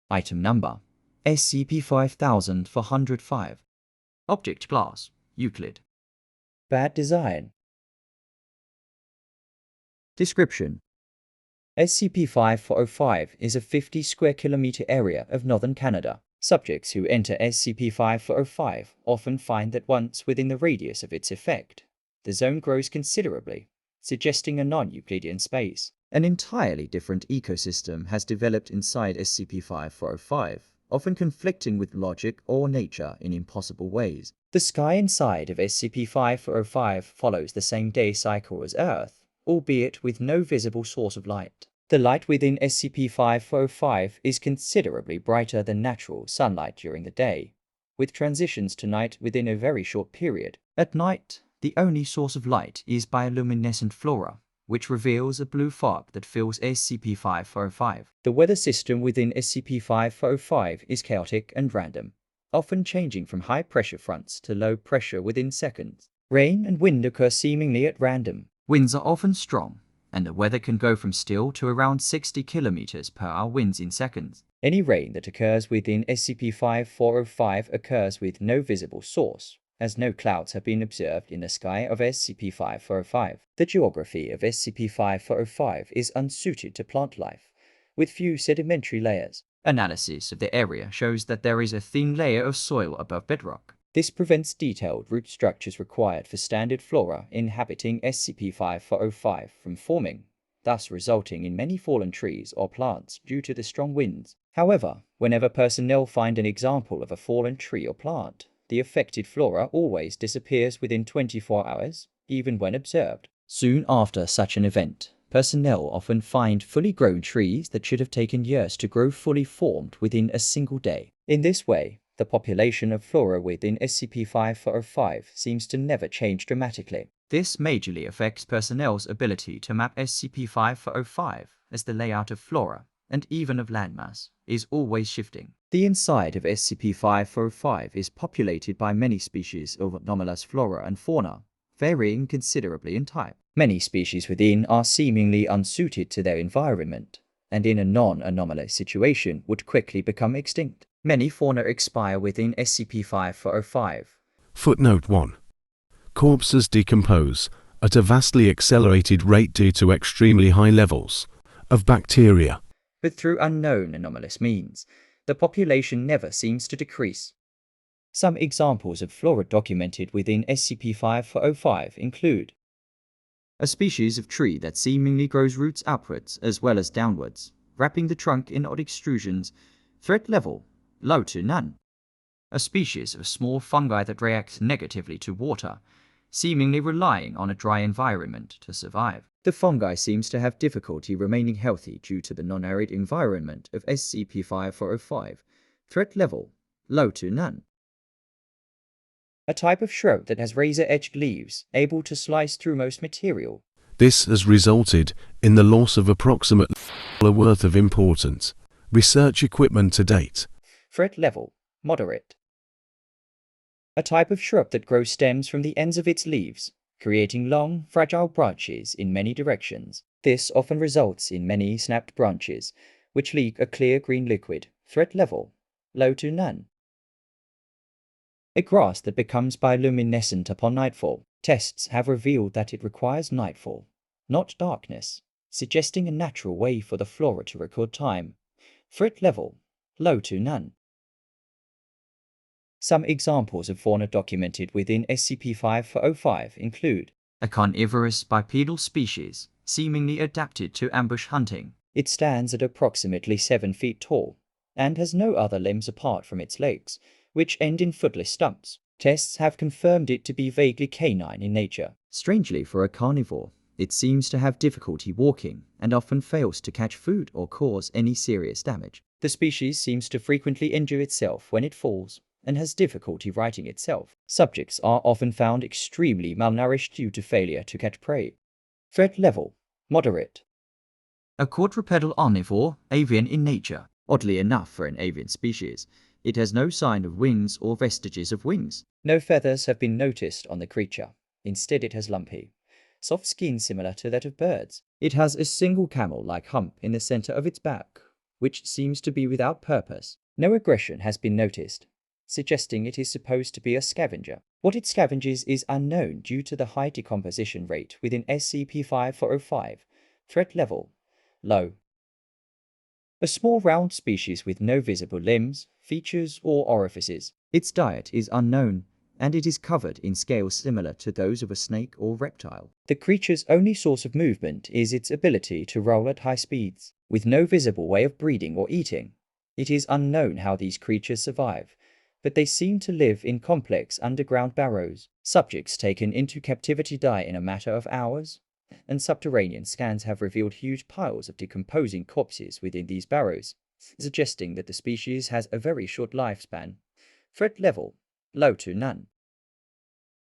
Item number SCP-5405. Object Class Euclid. Bad Design. Description: SCP-5405 is a 50 square kilometer area of northern Canada. Subjects who enter SCP-5405 often find that once within the radius of its effect, the zone grows considerably, suggesting a non-Euclidean space. An entirely different ecosystem has developed inside SCP-5405, often conflicting with logic or nature in impossible ways. The sky inside of SCP-5405 follows the same day cycle as Earth, albeit with no visible source of light. The light within SCP-5405 is considerably brighter than natural sunlight during the day, with transitions to night within a very short period. At night, the only source of light is bioluminescent Flora, which reveals a blue fog that fills SCP-5405. The weather system within SCP-5405 is chaotic and random, often changing from high-pressure fronts to low pressure within seconds. Rain and wind occur seemingly at random. Winds are often strong, and the weather can go from still to around 60 km/h winds in seconds. Any rain that occurs within SCP-5405 occurs with no visible source, as no clouds have been observed in the sky of SCP-5405. The geography of SCP-5405 is unsuited to plant life, with few sedimentary layers. Analysis of the area shows that there is a thin layer of soil above bedrock. This prevents detailed root structures required for standard flora inhabiting SCP-5405 from forming, thus resulting in many fallen trees or plants due to the strong winds. However, whenever personnel find an example of a fallen tree or plant, the affected flora always disappears within 24 hours, even when observed. Soon after such an event, personnel often find fully grown trees that should have taken years to grow fully formed within a single day. In this way, the population of flora within SCP-5405 seems to never change dramatically. This majorly affects personnel's ability to map SCP-5405, as the layout of flora, and even of landmass, is always shifting. The inside of SCP-5405 is populated by many species of anomalous flora and fauna, varying considerably in type. Many species within are seemingly unsuited to their environment, and in a non-anomalous situation would quickly become extinct. Many fauna expire within SCP-5405. Footnote 1. Corpses decompose at a vastly accelerated rate due to extremely high levels of bacteria. But through unknown anomalous means, the population never seems to decrease. Some examples of flora documented within SCP-5405 include a species of tree that seemingly grows roots upwards as well as downwards, wrapping the trunk in odd extrusions. Threat level: low to none. A species of small fungi that reacts negatively to water, seemingly relying on a dry environment to survive. The fungi seems to have difficulty remaining healthy due to the non-arid environment of SCP-5405. Threat level: low to none. A type of shrub that has razor-edged leaves, able to slice through most material. This has resulted in the loss of approximately $1 worth of important research equipment to date. Threat level: moderate. A type of shrub that grows stems from the ends of its leaves, creating long, fragile branches in many directions. This often results in many snapped branches, which leak a clear green liquid. Threat level: low to none. A grass that becomes bioluminescent upon nightfall. Tests have revealed that it requires nightfall, not darkness, suggesting a natural way for the flora to record time. Threat level: low to none. Some examples of fauna documented within SCP-5405 include a carnivorous bipedal species, seemingly adapted to ambush hunting. It stands at approximately 7 feet tall, and has no other limbs apart from its legs, which end in footless stumps. Tests have confirmed it to be vaguely canine in nature. Strangely for a carnivore, it seems to have difficulty walking, and often fails to catch food or cause any serious damage. The species seems to frequently injure itself when it falls, and has difficulty righting itself. Subjects are often found extremely malnourished due to failure to catch prey. Threat level: moderate. A quadrupedal omnivore, avian in nature. Oddly enough for an avian species, it has no sign of wings or vestiges of wings. No feathers have been noticed on the creature. Instead it has lumpy, soft skin similar to that of birds. It has a single camel-like hump in the center of its back, which seems to be without purpose. No aggression has been noticed, suggesting it is supposed to be a scavenger. What it scavenges is unknown due to the high decomposition rate within SCP-5405. Threat level: low. A small round species with no visible limbs, features, or orifices. Its diet is unknown, and it is covered in scales similar to those of a snake or reptile. The creature's only source of movement is its ability to roll at high speeds, with no visible way of breeding or eating. It is unknown how these creatures survive, but they seem to live in complex underground burrows. Subjects taken into captivity die in a matter of hours, and subterranean scans have revealed huge piles of decomposing corpses within these burrows, suggesting that the species has a very short lifespan. Threat level: low to none.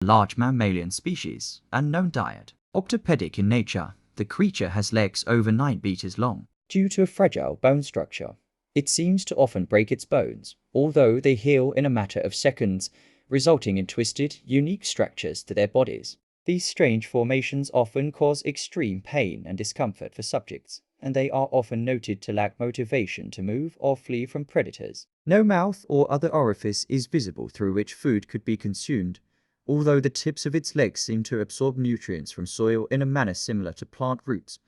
Large mammalian species, unknown diet. Octopedic in nature, the creature has legs over 9 meters long. Due to a fragile bone structure, it seems to often break its bones, although they heal in a matter of seconds, resulting in twisted, unique structures to their bodies. These strange formations often cause extreme pain and discomfort for subjects, and they are often noted to lack motivation to move or flee from predators. No mouth or other orifice is visible through which food could be consumed, although the tips of its legs seem to absorb nutrients from soil in a manner similar to plant roots.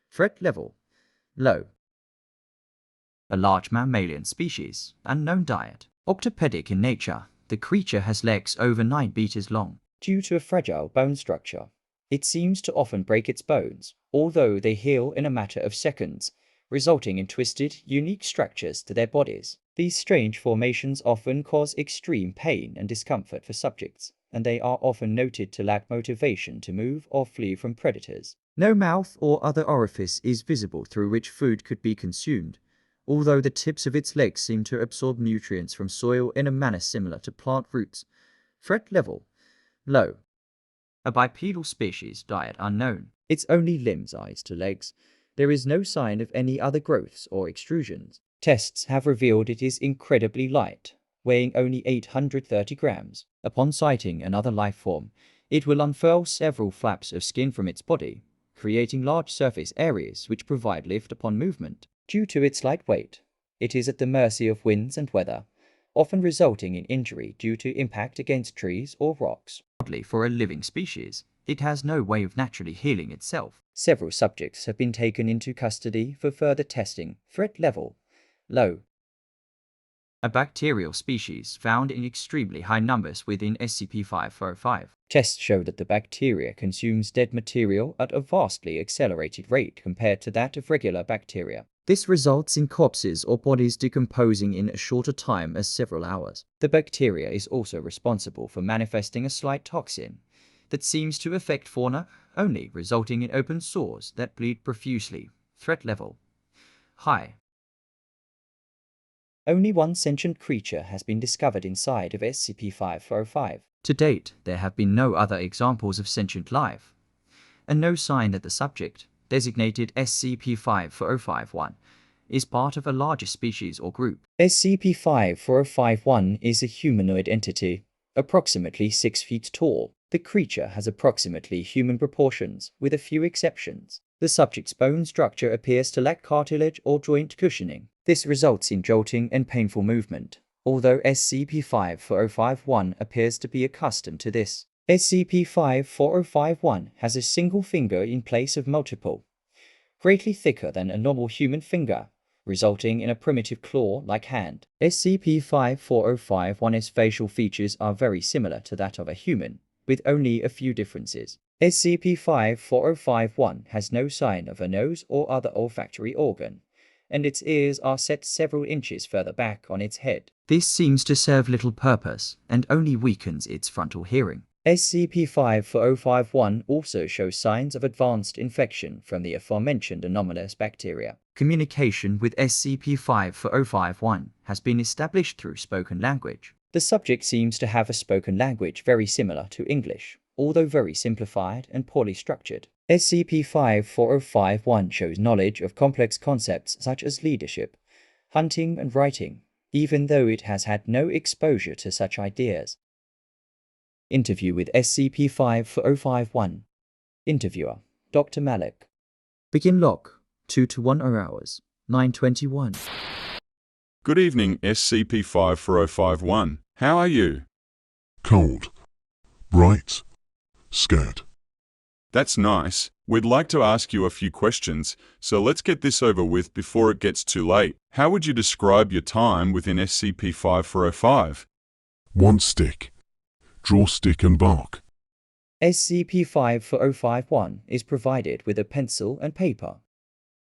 Threat level: low. A large mammalian species, unknown diet. Octopedic in nature, the creature has legs over 9 meters long. Due to a fragile bone structure, it seems to often break its bones, although they heal in a matter of seconds, resulting in twisted, unique structures to their bodies. These strange formations often cause extreme pain and discomfort for subjects, and they are often noted to lack motivation to move or flee from predators. No mouth or other orifice is visible through which food could be consumed, although the tips of its legs seem to absorb nutrients from soil in a manner similar to plant roots. Threat level: low. A bipedal species, diet unknown. Its only limbs, eyes to legs. There is no sign of any other growths or extrusions. Tests have revealed it is incredibly light, weighing only 830 grams. Upon sighting another life form, it will unfurl several flaps of skin from its body, creating large surface areas which provide lift upon movement. Due to its light weight, it is at the mercy of winds and weather, often resulting in injury due to impact against trees or rocks. Oddly, for a living species, it has no way of naturally healing itself. Several subjects have been taken into custody for further testing. Threat level: low. A bacterial species found in extremely high numbers within SCP-5405. Tests show that the bacteria consumes dead material at a vastly accelerated rate compared to that of regular bacteria. This results in corpses or bodies decomposing in a shorter time as several hours. The bacteria is also responsible for manifesting a slight toxin that seems to affect fauna only, resulting in open sores that bleed profusely. Threat level: high. Only one sentient creature has been discovered inside of SCP-5405. To date, there have been no other examples of sentient life, and no sign that the subject, designated SCP-5451, is part of a larger species or group. SCP-5451 is a humanoid entity, approximately 6 feet tall. The creature has approximately human proportions, with a few exceptions. The subject's bone structure appears to lack cartilage or joint cushioning. This results in jolting and painful movement, although SCP-5451 appears to be accustomed to this. SCP-5451 has a single finger in place of multiple, greatly thicker than a normal human finger, resulting in a primitive claw-like hand. SCP-5451's facial features are very similar to that of a human, with only a few differences. SCP-5451 has no sign of a nose or other olfactory organ, and its ears are set several inches further back on its head. This seems to serve little purpose and only weakens its frontal hearing. SCP-5451 also shows signs of advanced infection from the aforementioned anomalous bacteria. Communication with SCP-5451 has been established through spoken language. The subject seems to have a spoken language very similar to English, although very simplified and poorly structured. SCP-5451 shows knowledge of complex concepts such as leadership, hunting, and writing, even though it has had no exposure to such ideas. Interview with SCP-5451. Interviewer: Dr. Malik. Begin log: 2 to 1 hours. 921. Good evening, SCP-5405-1. How are you? Cold. Bright. Scared. That's nice. We'd like to ask you a few questions, so let's get this over with before it gets too late. How would you describe your time within SCP-5405? 1 stick. Draw stick and bark. SCP-5405-1 is provided with a pencil and paper.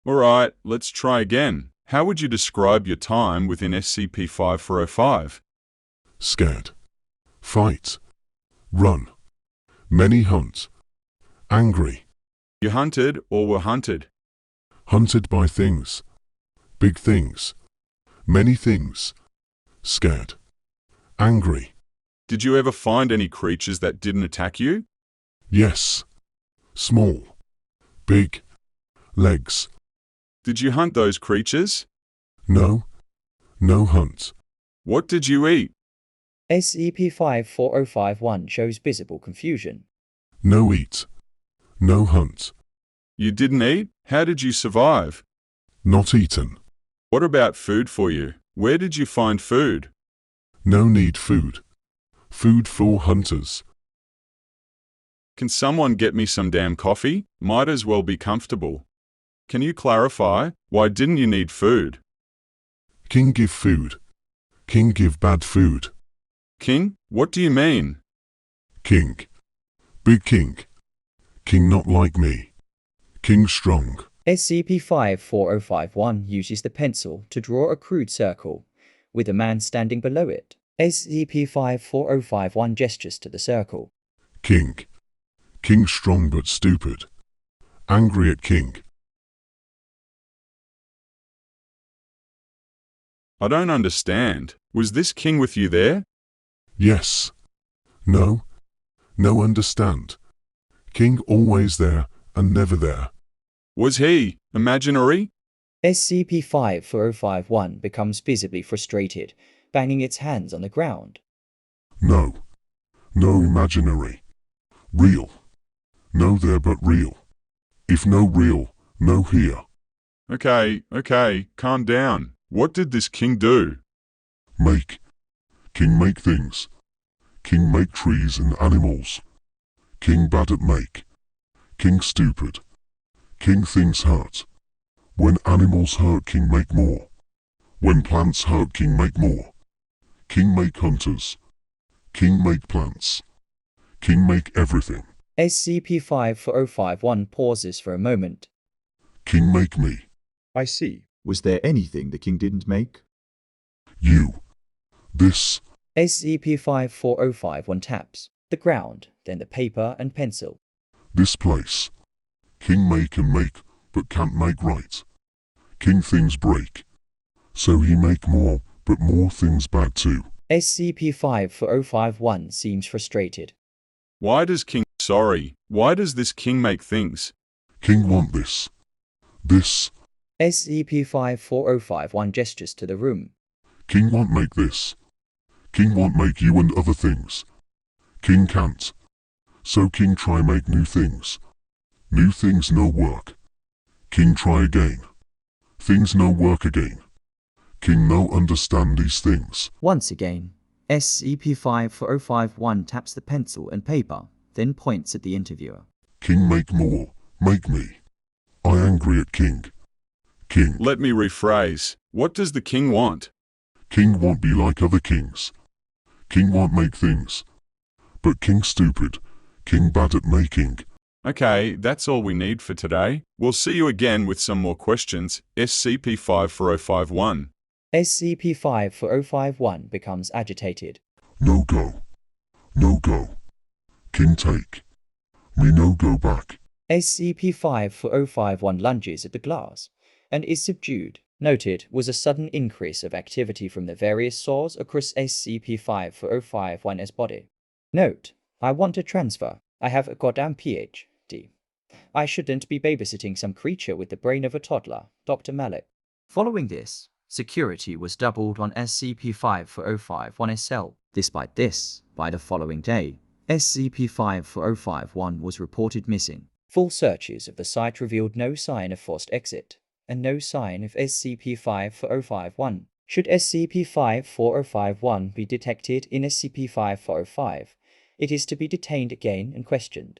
Alright, let's try again. How would you describe your time within SCP-5405? Scared. Fight. Run. Many hunt. Angry. You hunted or were hunted? Hunted by things. Big things. Many things. Scared. Angry. Did you ever find any creatures that didn't attack you? Yes. Small. Big. Legs. Did you hunt those creatures? No. No hunt. What did you eat? SCP-5405-1 shows visible confusion. No eat. No hunt. You didn't eat? How did you survive? Not eaten. What about food for you? Where did you find food? No need food. Food for hunters. Can someone get me some damn coffee? Might as well be comfortable. Can you clarify? Why didn't you need food? King give food. King give bad food. King? What do you mean? King. Big king. King not like me. King strong. SCP-5405-1 uses the pencil to draw a crude circle, with a man standing below it. SCP-5405-1 gestures to the circle. King. King strong but stupid. Angry at king. I don't understand. Was this king with you there? Yes. No. No understand. King always there and never there. Was he imaginary? SCP-5405-1 becomes visibly frustrated, banging its hands on the ground. No. No imaginary. Real. No there but real. If no real, no here. Okay, calm down. What did this king do? Make. King make things. King make trees and animals. King bad at make. King stupid. King things hurt. When animals hurt, king make more. When plants hurt, king make more. King make hunters. King make plants. King make everything. SCP-5405-1 pauses for a moment. King make me. I see. Was there anything the king didn't make? You. This. SCP-5405-1 taps the ground, then the paper and pencil. This place. King make and make, but can't make right. King things break. So he make more, but more things bad too. SCP-5405-1 seems frustrated. Why does this king make things? King want this. This. SCP-5405-1 gestures to the room. King want make this. King want make you and other things. King can't. So king try make new things. New things no work. King try again. Things no work again. King no understand these things. Once again, SCP-5405-1 taps the pencil and paper, then points at the interviewer. King make more, make me. I angry at king. King. Let me rephrase. What does the king want? King won't be like other kings. King won't make things. But king stupid. King bad at making. Okay, that's all we need for today. We'll see you again with some more questions. SCP-5405-1. SCP-5405-1 becomes agitated. No go. No go. King take. Me no go back. SCP-5405-1 lunges at the glass and is subdued. Noted was a sudden increase of activity from the various saws across SCP-5405-1's body. Note, I want to transfer. I have a goddamn PhD. I shouldn't be babysitting some creature with the brain of a toddler, Dr. Malik. Following this, security was doubled on SCP-5405-1's cell. Despite this, by the following day, SCP-5405-1 was reported missing. Full searches of the site revealed no sign of forced exit, and no sign of SCP-5405-1. Should SCP-5405-1 be detected in SCP-5405, it is to be detained again and questioned.